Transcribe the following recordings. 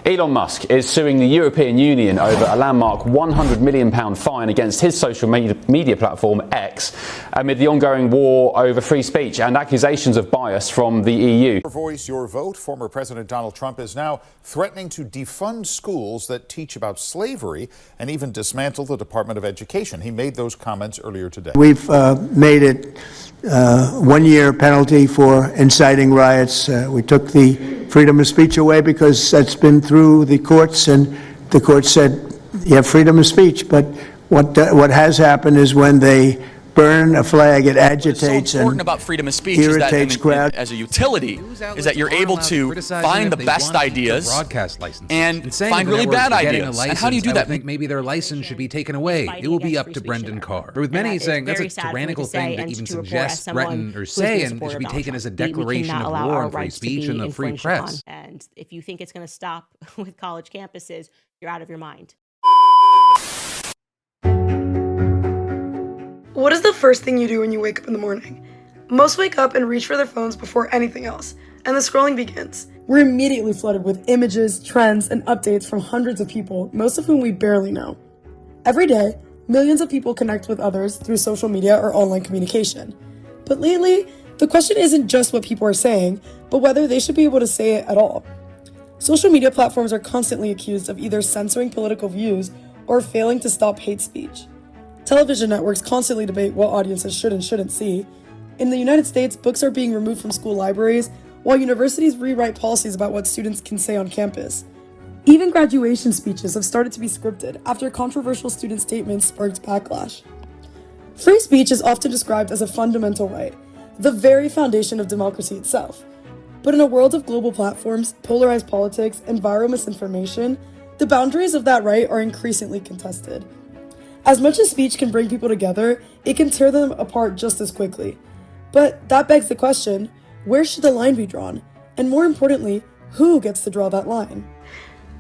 Elon Musk is suing the European Union over a landmark £100 million fine against his social media platform X amid the ongoing war over free speech and accusations of bias from the EU. Your voice, your vote. Former President Donald Trump is now threatening to defund schools that teach about slavery and even dismantle the Department of Education. He made those comments earlier today. We've made it 1 year penalty for inciting riots. We took the freedom of speech away because that's been through the courts, and the court said you have freedom of speech. But what has happened is when they burn a flag, it agitates and what's so important about freedom of speech is that as a utility is that you're able to find the best ideas and find really bad ideas. And how do you do that? I think maybe their license should be taken away. It will be up to Brendan Carr. But with many saying that's a tyrannical thing to even suggest, threaten, or say, and it should be taken as a declaration of war on free speech and the free press. And if you think it's going to stop with college campuses, you're out of your mind. What is the first thing you do when you wake up in the morning? Most wake up and reach for their phones before anything else, and the scrolling begins. We're immediately flooded with images, trends, and updates from hundreds of people, most of whom we barely know. Every day, millions of people connect with others through social media or online communication. But lately, the question isn't just what people are saying, but whether they should be able to say it at all. Social media platforms are constantly accused of either censoring political views or failing to stop hate speech. Television networks constantly debate what audiences should and shouldn't see. In the United States, books are being removed from school libraries, while universities rewrite policies about what students can say on campus. Even graduation speeches have started to be scripted after controversial student statements sparked backlash. Free speech is often described as a fundamental right, the very foundation of democracy itself. But in a world of global platforms, polarized politics, and viral misinformation, the boundaries of that right are increasingly contested. As much as speech can bring people together, it can tear them apart just as quickly. But that begs the question, where should the line be drawn? And more importantly, who gets to draw that line?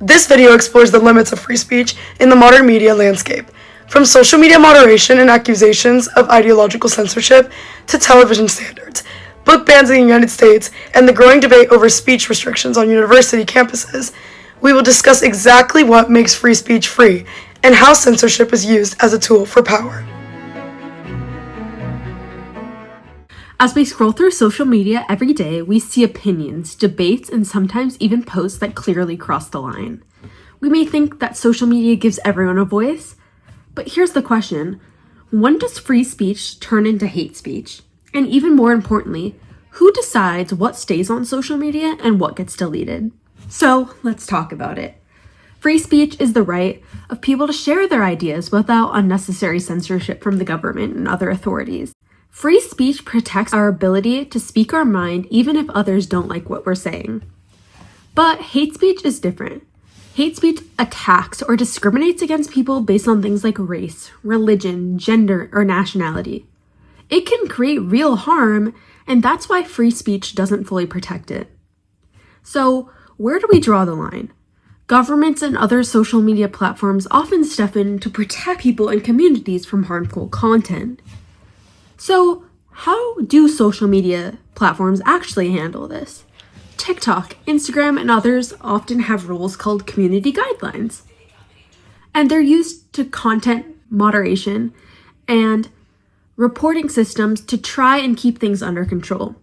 This video explores the limits of free speech in the modern media landscape, from social media moderation and accusations of ideological censorship to television standards, book bans in the United States, and the growing debate over speech restrictions on university campuses. We will discuss exactly what makes free speech free and how censorship is used as a tool for power. As we scroll through social media every day, we see opinions, debates, and sometimes even posts that clearly cross the line. We may think that social media gives everyone a voice, but here's the question: when does free speech turn into hate speech? And even more importantly, who decides what stays on social media and what gets deleted? So let's talk about it. Free speech is the right of people to share their ideas without unnecessary censorship from the government and other authorities. Free speech protects our ability to speak our mind even if others don't like what we're saying. But hate speech is different. Hate speech attacks or discriminates against people based on things like race, religion, gender, or nationality. It can create real harm, and that's why free speech doesn't fully protect it. So, where do we draw the line? Governments and other social media platforms often step in to protect people and communities from harmful content. So, how do social media platforms actually handle this? TikTok, Instagram, and others often have rules called community guidelines. And they're used to content moderation and reporting systems to try and keep things under control.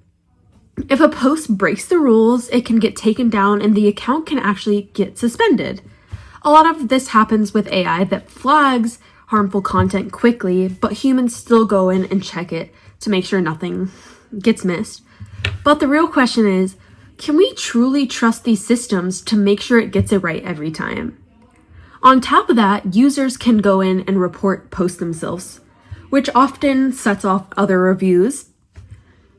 If a post breaks the rules, it can get taken down and the account can actually get suspended. A lot of this happens with AI that flags harmful content quickly, but humans still go in and check it to make sure nothing gets missed. But the real question is, can we truly trust these systems to make sure it gets it right every time? On top of that, users can go in and report posts themselves, which often sets off other reviews.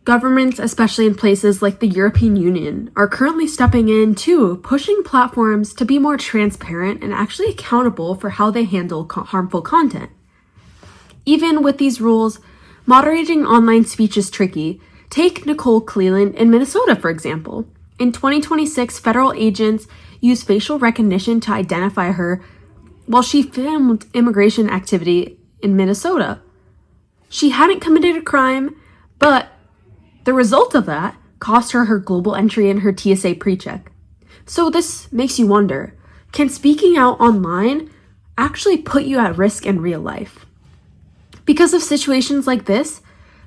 Governments, especially in places like the European Union, are currently stepping in too, pushing platforms to be more transparent and actually accountable for how they handle harmful content. Even with these rules, moderating online speech is tricky. Take Nicole Cleland in Minnesota, for example. In 2026, federal agents used facial recognition to identify her while she filmed immigration activity in Minnesota. She hadn't committed a crime, but the result of that cost her her global entry and her TSA pre-check. So this makes you wonder, can speaking out online actually put you at risk in real life? Because of situations like this,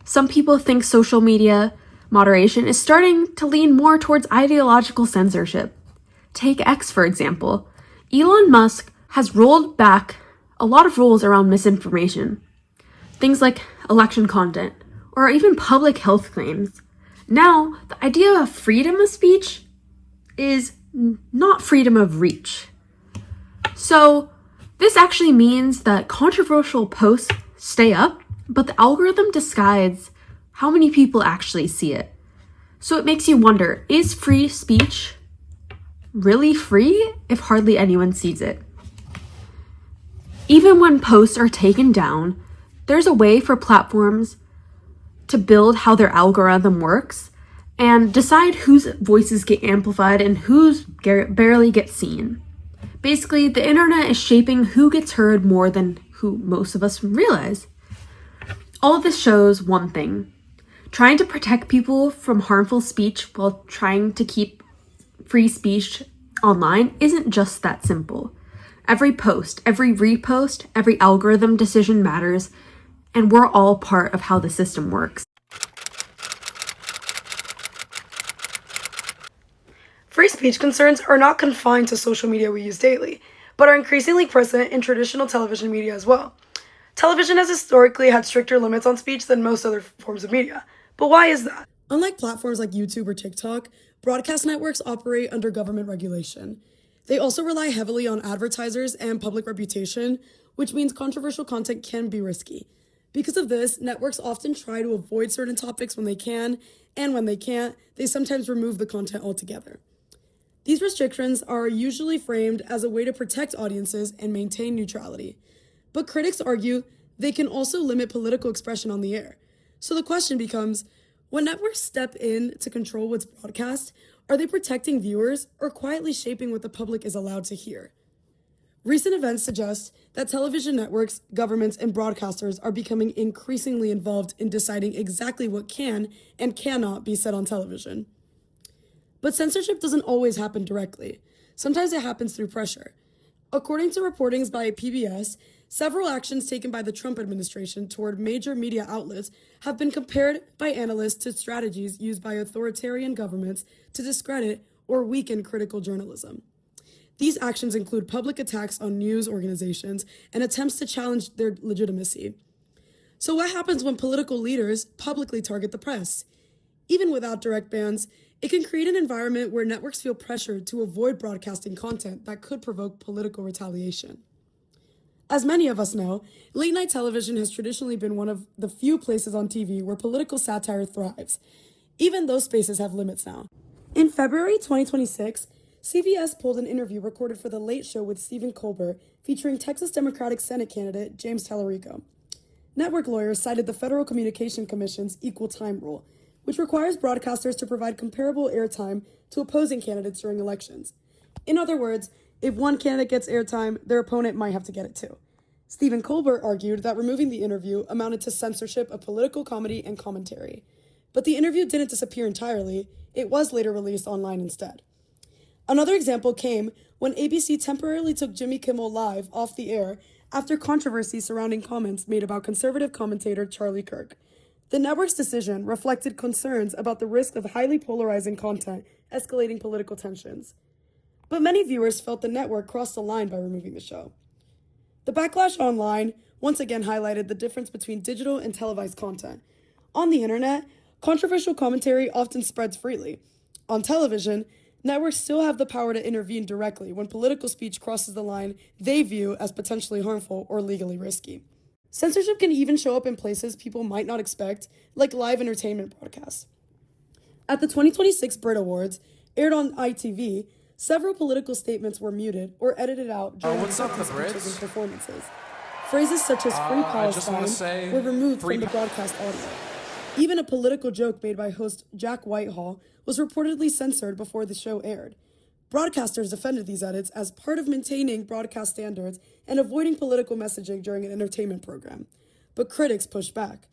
some people think social media moderation is starting to lean more towards ideological censorship. Take X, for example. Elon Musk has rolled back a lot of rules around misinformation. Things like election content, or even public health claims. Now, the idea of freedom of speech is not freedom of reach. So, this actually means that controversial posts stay up, but the algorithm decides how many people actually see it. So it makes you wonder, is free speech really free if hardly anyone sees it? Even when posts are taken down, there's a way for platforms to build how their algorithm works and decide whose voices get amplified and whose barely get seen. Basically, the internet is shaping who gets heard more than who most of us realize. All of this shows one thing. Trying to protect people from harmful speech while trying to keep free speech online isn't just that simple. Every post, every repost, every algorithm decision matters, and we're all part of how the system works. Free speech concerns are not confined to social media we use daily, but are increasingly present in traditional television media as well. Television has historically had stricter limits on speech than most other forms of media. But why is that? Unlike platforms like YouTube or TikTok, broadcast networks operate under government regulation. They also rely heavily on advertisers and public reputation, which means controversial content can be risky. Because of this, networks often try to avoid certain topics when they can, and when they can't, they sometimes remove the content altogether. These restrictions are usually framed as a way to protect audiences and maintain neutrality. But critics argue they can also limit political expression on the air. So the question becomes, when networks step in to control what's broadcast, are they protecting viewers or quietly shaping what the public is allowed to hear? Recent events suggest that television networks, governments, and broadcasters are becoming increasingly involved in deciding exactly what can and cannot be said on television. But censorship doesn't always happen directly. Sometimes it happens through pressure. According to reportings by PBS, several actions taken by the Trump administration toward major media outlets have been compared by analysts to strategies used by authoritarian governments to discredit or weaken critical journalism. These actions include public attacks on news organizations and attempts to challenge their legitimacy. So what happens when political leaders publicly target the press? Even without direct bans, it can create an environment where networks feel pressured to avoid broadcasting content that could provoke political retaliation. As many of us know, late-night television has traditionally been one of the few places on TV where political satire thrives. Even those spaces have limits now. In February 2026, CBS pulled an interview recorded for The Late Show with Stephen Colbert featuring Texas Democratic Senate candidate James Tallarico. Network lawyers cited the Federal Communication Commission's equal time rule, which requires broadcasters to provide comparable airtime to opposing candidates during elections. In other words, if one candidate gets airtime, their opponent might have to get it too. Stephen Colbert argued that removing the interview amounted to censorship of political comedy and commentary. But the interview didn't disappear entirely. It was later released online instead. Another example came when ABC temporarily took Jimmy Kimmel Live off the air after controversy surrounding comments made about conservative commentator Charlie Kirk. The network's decision reflected concerns about the risk of highly polarizing content escalating political tensions. But many viewers felt the network crossed the line by removing the show. The backlash online once again highlighted the difference between digital and televised content. On the internet, controversial commentary often spreads freely. On television, networks still have the power to intervene directly when political speech crosses the line they view as potentially harmful or legally risky. Censorship can even show up in places people might not expect, like live entertainment broadcasts. At the 2026 Brit Awards, aired on ITV, several political statements were muted or edited out during acceptance speeches and performances. Phrases such as Free Palestine were removed from the broadcast audio. Even a political joke made by host Jack Whitehall was reportedly censored before the show aired. Broadcasters defended these edits as part of maintaining broadcast standards and avoiding political messaging during an entertainment program. But critics pushed back.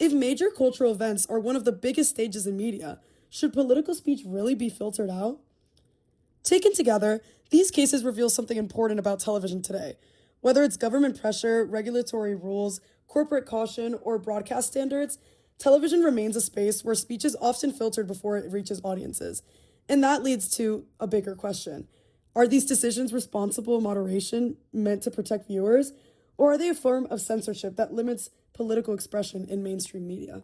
If major cultural events are one of the biggest stages in media, should political speech really be filtered out? Taken together, these cases reveal something important about television today. Whether it's government pressure, regulatory rules, corporate caution, or broadcast standards, television remains a space where speech is often filtered before it reaches audiences. And that leads to a bigger question. Are these decisions responsible moderation meant to protect viewers, or are they a form of censorship that limits political expression in mainstream media?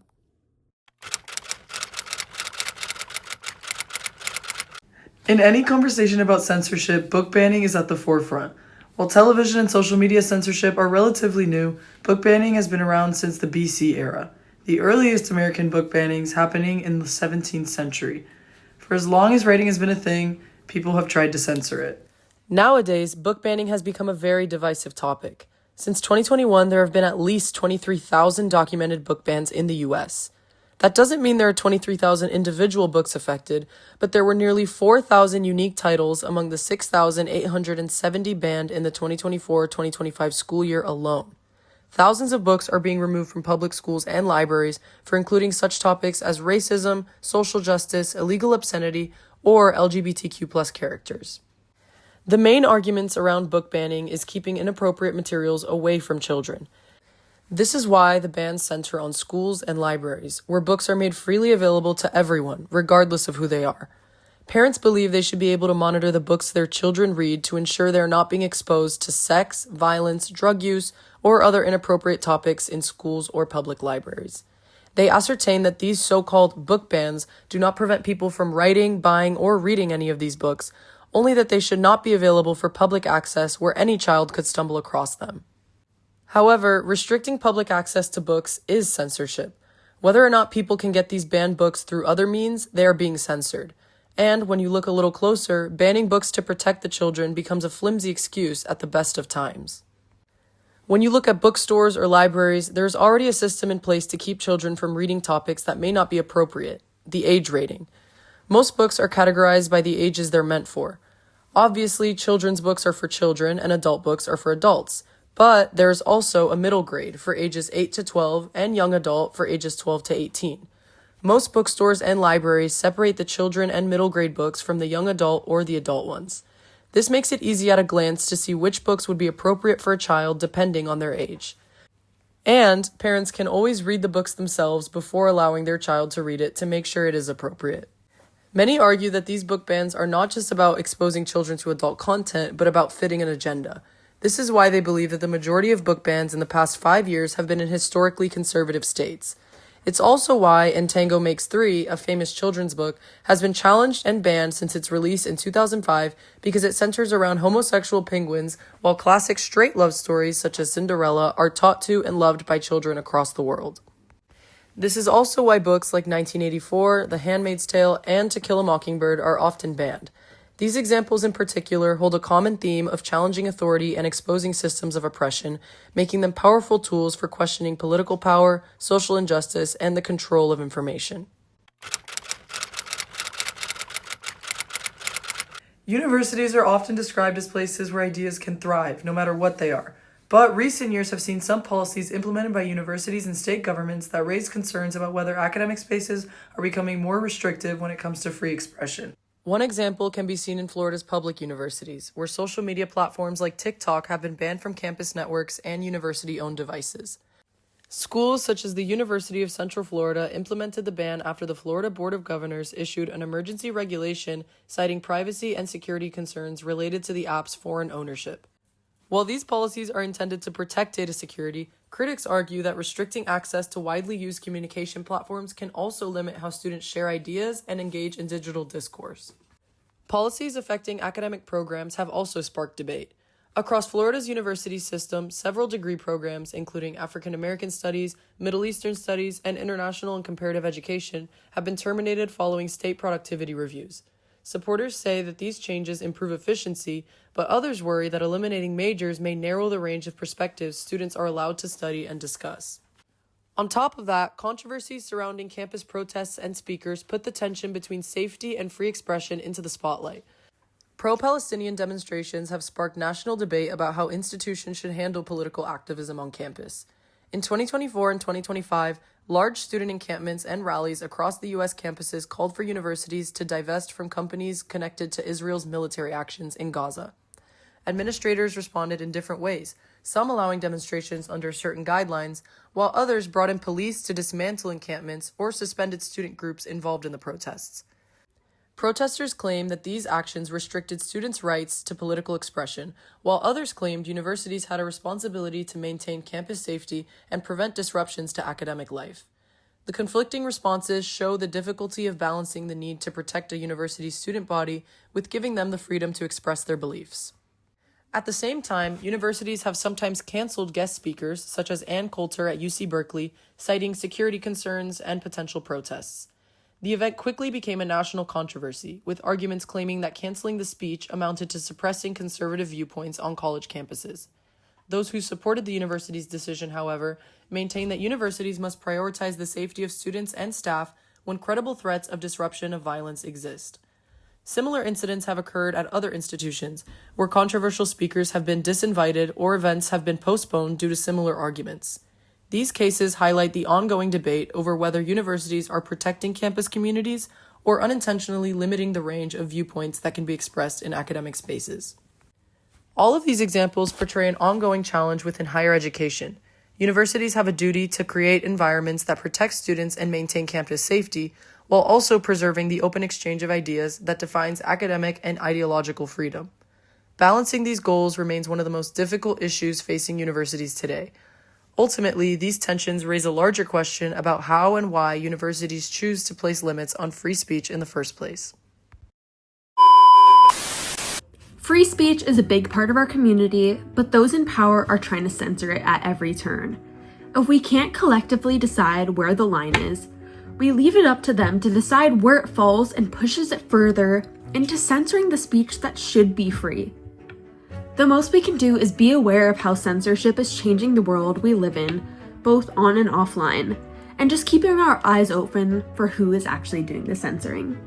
In any conversation about censorship, book banning is at the forefront. While television and social media censorship are relatively new, book banning has been around since the BC era, the earliest American book bannings happening in the 17th century. For as long as writing has been a thing, people have tried to censor it. Nowadays, book banning has become a very divisive topic. Since 2021, there have been at least 23,000 documented book bans in the US. That doesn't mean there are 23,000 individual books affected, but there were nearly 4,000 unique titles among the 6,870 banned in the 2024-2025 school year alone. Thousands of books are being removed from public schools and libraries for including such topics as racism, social justice, illegal obscenity, or LGBTQ+ characters. The main arguments around book banning is keeping inappropriate materials away from children. This is why the bans center on schools and libraries, where books are made freely available to everyone, regardless of who they are. Parents believe they should be able to monitor the books their children read to ensure they are not being exposed to sex, violence, drug use, or other inappropriate topics in schools or public libraries. They ascertain that these so-called book bans do not prevent people from writing, buying, or reading any of these books, only that they should not be available for public access where any child could stumble across them. However, restricting public access to books is censorship. Whether or not people can get these banned books through other means, they are being censored. And when you look a little closer, banning books to protect the children becomes a flimsy excuse at the best of times. When you look at bookstores or libraries, there is already a system in place to keep children from reading topics that may not be appropriate, the age rating. Most books are categorized by the ages they're meant for. Obviously, children's books are for children and adult books are for adults. But there is also a middle grade for ages 8 to 12 and young adult for ages 12 to 18. Most bookstores and libraries separate the children and middle grade books from the young adult or the adult ones. This makes it easy at a glance to see which books would be appropriate for a child depending on their age. And parents can always read the books themselves before allowing their child to read it to make sure it is appropriate. Many argue that these book bans are not just about exposing children to adult content, but about fitting an agenda. This is why they believe that the majority of book bans in the past 5 years have been in historically conservative states. It's also why And Tango Makes Three, a famous children's book, has been challenged and banned since its release in 2005 because it centers around homosexual penguins, while classic straight love stories such as Cinderella are taught to and loved by children across the world. This is also why books like 1984, The Handmaid's Tale, and To Kill a Mockingbird are often banned. These examples in particular hold a common theme of challenging authority and exposing systems of oppression, making them powerful tools for questioning political power, social injustice, and the control of information. Universities are often described as places where ideas can thrive, no matter what they are. But recent years have seen some policies implemented by universities and state governments that raise concerns about whether academic spaces are becoming more restrictive when it comes to free expression. One example can be seen in Florida's public universities, where social media platforms like TikTok have been banned from campus networks and university-owned devices. Schools such as the University of Central Florida implemented the ban after the Florida Board of Governors issued an emergency regulation citing privacy and security concerns related to the app's foreign ownership. While these policies are intended to protect data security, critics argue that restricting access to widely used communication platforms can also limit how students share ideas and engage in digital discourse. Policies affecting academic programs have also sparked debate. Across Florida's university system, several degree programs, including African American Studies, Middle Eastern Studies, and International and Comparative Education, have been terminated following state productivity reviews. Supporters say that these changes improve efficiency, but others worry that eliminating majors may narrow the range of perspectives students are allowed to study and discuss. On top of that, controversies surrounding campus protests and speakers put the tension between safety and free expression into the spotlight. Pro-Palestinian demonstrations have sparked national debate about how institutions should handle political activism on campus. In 2024 and 2025, large student encampments and rallies across the U.S. campuses called for universities to divest from companies connected to Israel's military actions in Gaza. Administrators responded in different ways, some allowing demonstrations under certain guidelines, while others brought in police to dismantle encampments or suspended student groups involved in the protests. Protesters claim that these actions restricted students' rights to political expression, while others claimed universities had a responsibility to maintain campus safety and prevent disruptions to academic life. The conflicting responses show the difficulty of balancing the need to protect a university's student body with giving them the freedom to express their beliefs. At the same time, universities have sometimes canceled guest speakers, such as Ann Coulter at UC Berkeley, citing security concerns and potential protests. The event quickly became a national controversy, with arguments claiming that canceling the speech amounted to suppressing conservative viewpoints on college campuses. Those who supported the university's decision, however, maintain that universities must prioritize the safety of students and staff when credible threats of disruption of violence exist. Similar incidents have occurred at other institutions, where controversial speakers have been disinvited or events have been postponed due to similar arguments. These cases highlight the ongoing debate over whether universities are protecting campus communities or unintentionally limiting the range of viewpoints that can be expressed in academic spaces. All of these examples portray an ongoing challenge within higher education. Universities have a duty to create environments that protect students and maintain campus safety, while also preserving the open exchange of ideas that defines academic and ideological freedom. Balancing these goals remains one of the most difficult issues facing universities today. Ultimately, these tensions raise a larger question about how and why universities choose to place limits on free speech in the first place. Free speech is a big part of our community, but those in power are trying to censor it at every turn. If we can't collectively decide where the line is, we leave it up to them to decide where it falls and pushes it further into censoring the speech that should be free. The most we can do is be aware of how censorship is changing the world we live in, both on and offline, and just keeping our eyes open for who is actually doing the censoring.